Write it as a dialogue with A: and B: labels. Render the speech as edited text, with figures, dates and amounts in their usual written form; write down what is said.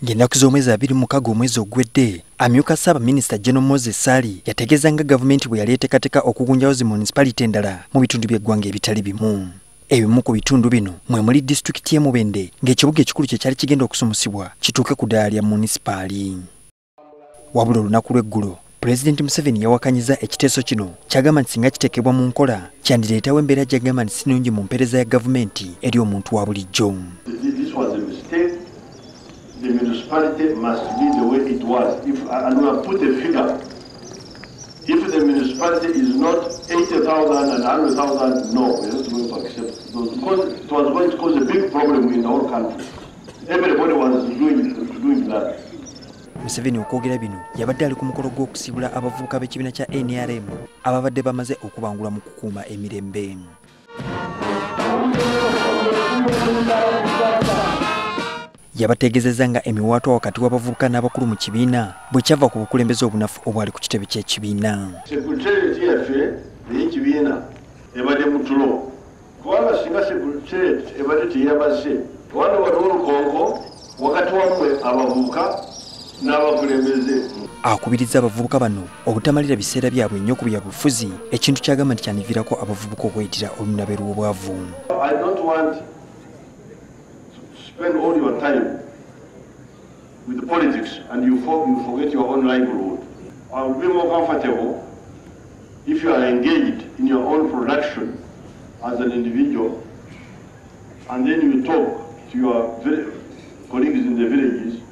A: Ng'ennaku z'omwezi 26 omwezi ogwedde, amyuka Ssaabaminisita General Moses Sali yategeeza nga gavumenti bwe yali eteekateeka okugunjawo zi munisipalite endala mu bitundu by'eggwanga ebitali bimu. Ebimu ku bitundu bino mwe muli disitulikiti y'e Mubende ng'ekibuga ekikulu kye kyali kigenda okusomusibwa kituuke ku ddaala lya munisipaali. Wabula olunaku lw'eggulo, Pulezidenti Museveni yawakanyiza ekiteeso kino ky'agamba nti singa kiteekebwa mu nkola kyandireetawo embeera gy'agamba nti si nnungi mu mpeereza ya gavumenti eri omuntu wa bulijjo.
B: The municipality must be the way it was. And we have put a figure. If the municipality is not 80,000 and 100,000, no, we're not going to accept those because it was going to cause a big problem in the whole country. Everybody was doing that.
A: Museveni okwogera bino yabadde ali ku mukolo gw'okusibula abavubuka b'ekibiina kya NRM ababadde bamaze okubangula mu kukuuma emirembe. Yabategeezezza nga emiwaatwa wakati w'abavubuka n'abakulu mu kibiina bwe kyava ku bukulembeze obunafu obwali ku kitebe ky'ekibiina.
B: Sekuriterieti yaffe ey'ekibiina ebadde mu tulo kubanga singa sekuriterieti ebadde teyabaze wano waliwo olukonko wakati wammwe abavubuka n'abakulembeze.
A: Akubirizza abavubuka bano obutamalira biseera byabwe nnyo ku bya bufuzi, ekintu ky'agamba nti kyaniviirako abavubuka okweyitira olunabe lw'obwavu.
B: Spend all your time with the politics and you forget your own livelihood. I will be more comfortable if you are engaged in your own production as an individual and then you talk to your colleagues in the villages.